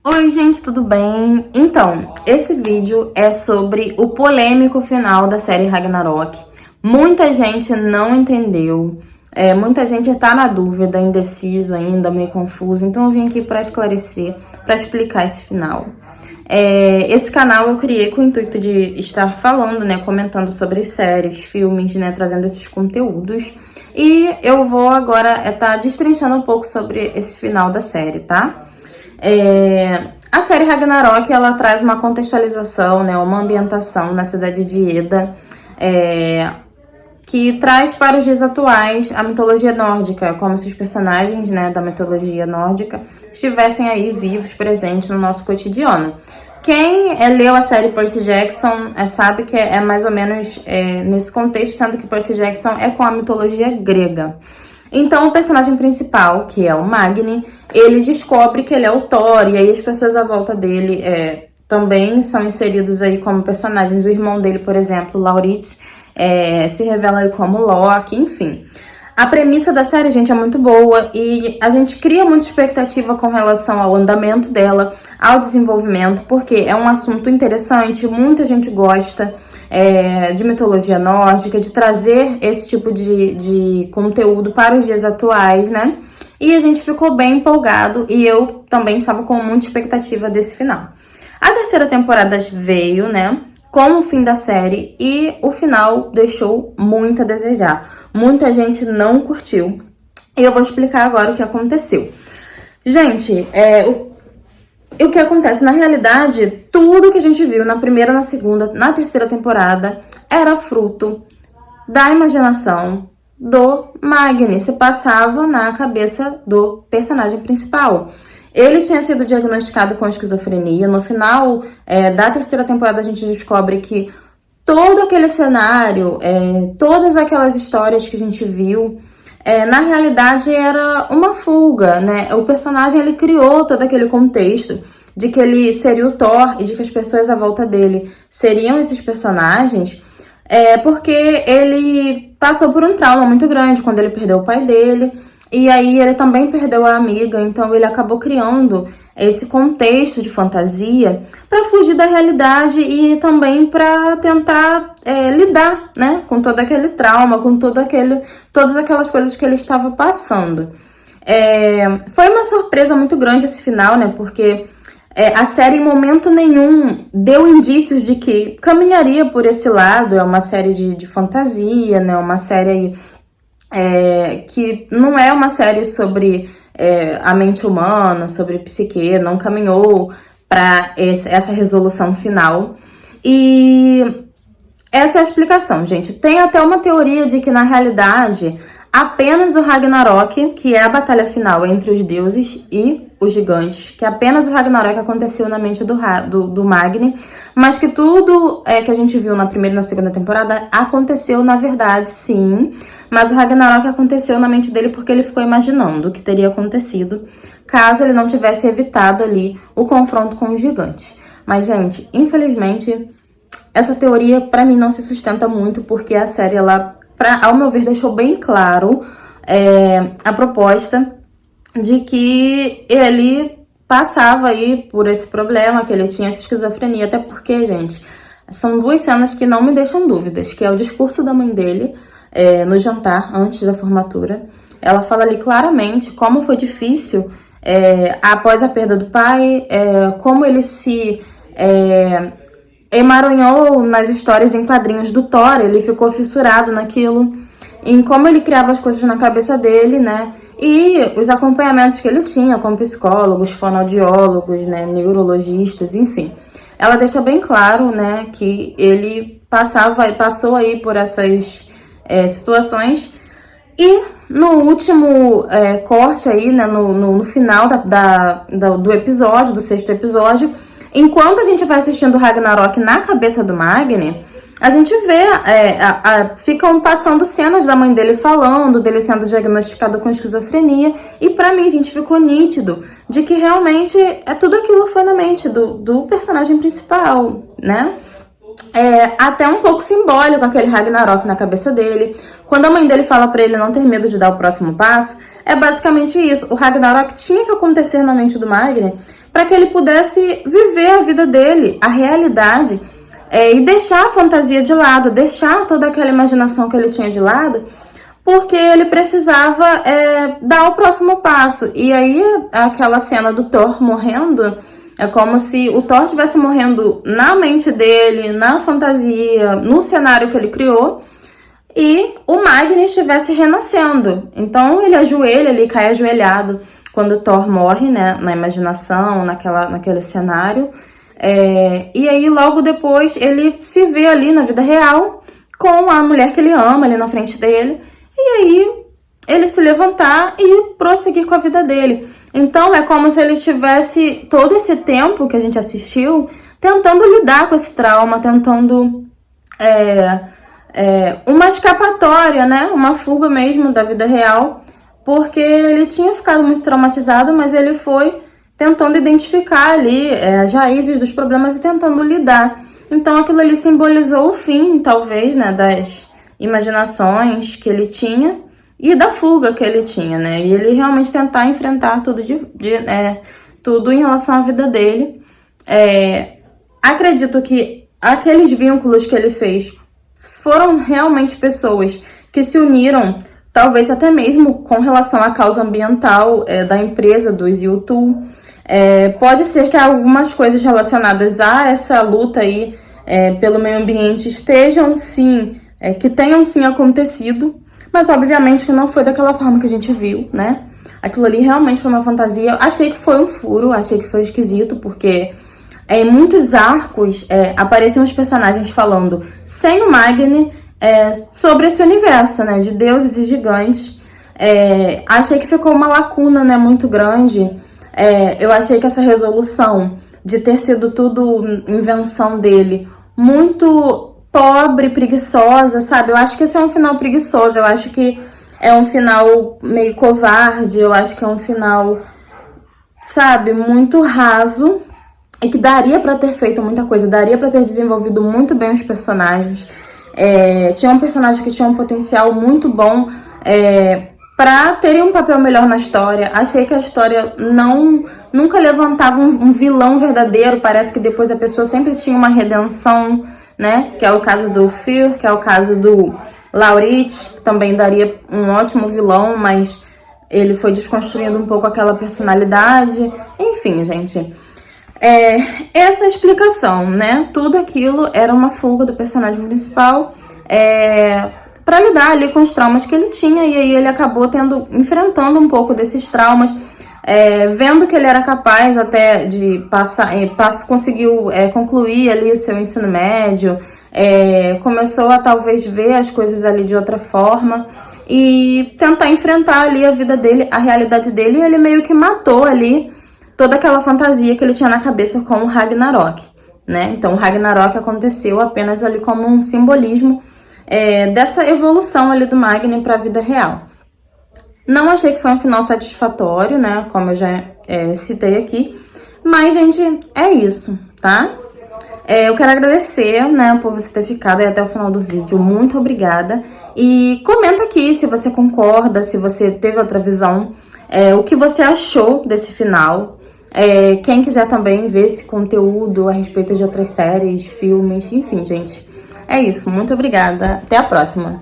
Oi gente, tudo bem? Então, esse vídeo é sobre o polêmico final da série Ragnarok. Muita gente não entendeu, muita gente tá na dúvida, indeciso ainda, meio confuso. Então eu vim aqui para esclarecer, para explicar esse final. Esse canal eu criei com o intuito de estar falando, né, comentando sobre séries, filmes, né, trazendo esses conteúdos. E eu vou agora estar destrinchando um pouco sobre esse final da série, tá? A série Ragnarok, ela traz uma contextualização, né, uma ambientação na cidade de Eda, que traz para os dias atuais a mitologia nórdica, como se os personagens, né, da mitologia nórdica estivessem aí vivos, presentes no nosso cotidiano. Quem leu a série Percy Jackson sabe que é mais ou menos nesse contexto, sendo que Percy Jackson é com a mitologia grega. Então, o personagem principal, que é o Magni, ele descobre que ele é o Thor, e aí as pessoas à volta dele também são inseridos aí como personagens. O irmão dele, por exemplo, Lauritz, se revela aí como Loki, enfim. A premissa da série, gente, é muito boa e a gente cria muita expectativa com relação ao andamento dela, ao desenvolvimento, porque é um assunto interessante, muita gente gosta de mitologia nórdica, de trazer esse tipo de conteúdo para os dias atuais, né? E a gente ficou bem empolgado e eu também estava com muita expectativa desse final. A terceira temporada veio, né, com o fim da série, e o final deixou muito a desejar. Muita gente não curtiu. E eu vou explicar agora o que aconteceu. Gente, o que acontece? Na realidade, tudo que a gente viu na primeira, na segunda, na terceira temporada era fruto da imaginação do Magni. Se passava na cabeça do personagem principal. Ele tinha sido diagnosticado com esquizofrenia. No final da terceira temporada, a gente descobre que todo aquele cenário, todas aquelas histórias que a gente viu, na realidade era uma fuga, né? O personagem, ele criou todo aquele contexto de que ele seria o Thor e de que as pessoas à volta dele seriam esses personagens, porque ele passou por um trauma muito grande quando ele perdeu o pai dele. E aí ele também perdeu a amiga, então ele acabou criando esse contexto de fantasia para fugir da realidade e também para tentar lidar, né, com todo aquele trauma, com todas aquelas coisas que ele estava passando. Foi uma surpresa muito grande esse final, né, porque a série em momento nenhum deu indícios de que caminharia por esse lado. É uma série de fantasia, né, uma série que não é uma série sobre a mente humana, sobre psique, não caminhou para essa resolução final. E essa é a explicação, gente. Tem até uma teoria de que, na realidade, apenas o Ragnarok, que é a batalha final entre os deuses e os gigantes, que apenas o Ragnarok aconteceu na mente do Magni, mas que tudo que a gente viu na primeira e na segunda temporada aconteceu na verdade, sim, mas o Ragnarok aconteceu na mente dele porque ele ficou imaginando o que teria acontecido caso ele não tivesse evitado ali o confronto com os gigantes. Mas, gente, infelizmente, essa teoria pra mim não se sustenta muito, porque a série, ela, ao meu ver, deixou bem claro a proposta de que ele passava aí por esse problema, que ele tinha essa esquizofrenia. Até porque, gente, são duas cenas que não me deixam dúvidas, que é o discurso da mãe dele no jantar, antes da formatura. Ela fala ali claramente como foi difícil após a perda do pai, como ele se emaranhou nas histórias em quadrinhos do Thor, ele ficou fissurado naquilo, em como ele criava as coisas na cabeça dele, né? E os acompanhamentos que ele tinha com psicólogos, fonoaudiólogos, né, neurologistas, enfim. Ela deixa bem claro, né, que ele passou aí por essas situações. E no último corte aí, né, no final do episódio, do sexto episódio, enquanto a gente vai assistindo Ragnarok na cabeça do Magni, a gente vê, ficam passando cenas da mãe dele falando, dele sendo diagnosticado com esquizofrenia, e pra mim, gente, ficou nítido de que realmente tudo aquilo foi na mente do personagem principal, né? Até um pouco simbólico aquele Ragnarok na cabeça dele, Quando a mãe dele fala pra ele não ter medo de dar o próximo passo, é basicamente isso. O Ragnarok tinha que acontecer na mente do Magni para que ele pudesse viver a vida dele, a realidade, e deixar a fantasia de lado, deixar toda aquela imaginação que ele tinha de lado, porque ele precisava dar o próximo passo. E aí, aquela cena do Thor morrendo, é como se o Thor estivesse morrendo na mente dele, na fantasia, no cenário que ele criou, e o Magni estivesse renascendo. Então, ele ajoelha, ele cai ajoelhado quando o Thor morre, né, na imaginação, naquele cenário. E aí, logo depois, ele se vê ali na vida real com a mulher que ele ama ali na frente dele. E aí, ele se levantar e prosseguir com a vida dele. Então, é como se ele estivesse, todo esse tempo que a gente assistiu, tentando lidar com esse trauma, tentando uma escapatória, né? Uma fuga mesmo da vida real, porque ele tinha ficado muito traumatizado, mas ele foi tentando identificar ali as raízes dos problemas e tentando lidar. Então, aquilo ali simbolizou o fim, talvez, né, das imaginações que ele tinha e da fuga que ele tinha, né? E ele realmente tentar enfrentar tudo, tudo em relação à vida dele. Acredito que aqueles vínculos que ele fez foram realmente pessoas que se uniram, talvez até mesmo com relação à causa ambiental da empresa, dos U2. Pode ser que algumas coisas relacionadas a essa luta aí pelo meio ambiente estejam sim, que tenham sim acontecido, mas obviamente que não foi daquela forma que a gente viu, né? Aquilo ali realmente foi uma fantasia. Achei que foi um furo, achei que foi esquisito, porque em muitos arcos apareciam os personagens falando sem o Magni sobre esse universo, né? De deuses e gigantes. Achei que ficou uma lacuna, né, muito grande. Eu achei que essa resolução de ter sido tudo invenção dele, muito pobre, preguiçosa, sabe? Eu acho que esse é um final preguiçoso, eu acho que é um final meio covarde, eu acho que é um final, sabe, muito raso, e que daria pra ter feito muita coisa, daria pra ter desenvolvido muito bem os personagens. Tinha um personagem que tinha um potencial muito bom pra terem um papel melhor na história. Achei que a história nunca levantava um vilão verdadeiro, parece que depois a pessoa sempre tinha uma redenção, né? Que é o caso do Fear, que é o caso do Lauritz, que também daria um ótimo vilão, mas ele foi desconstruindo um pouco aquela personalidade. Enfim, gente, essa explicação, né? Tudo aquilo era uma fuga do personagem principal para lidar ali com os traumas que ele tinha, e aí ele acabou enfrentando um pouco desses traumas, vendo que ele era capaz até de conseguiu concluir ali o seu ensino médio, começou a talvez ver as coisas ali de outra forma e tentar enfrentar ali a vida dele, a realidade dele, e ele meio que matou ali toda aquela fantasia que ele tinha na cabeça com o Ragnarok, né? Então o Ragnarok aconteceu apenas ali como um simbolismo dessa evolução ali do Magni para a vida real. Não achei que foi um final satisfatório, né? Como eu já citei aqui. Mas, gente, é isso, tá? Eu quero agradecer, né, por você ter ficado aí até o final do vídeo. Muito obrigada. E comenta aqui se você concorda, se você teve outra visão, o que você achou desse final. Quem quiser também ver esse conteúdo a respeito de outras séries, filmes, enfim, gente. É isso. Muito obrigada. Até a próxima.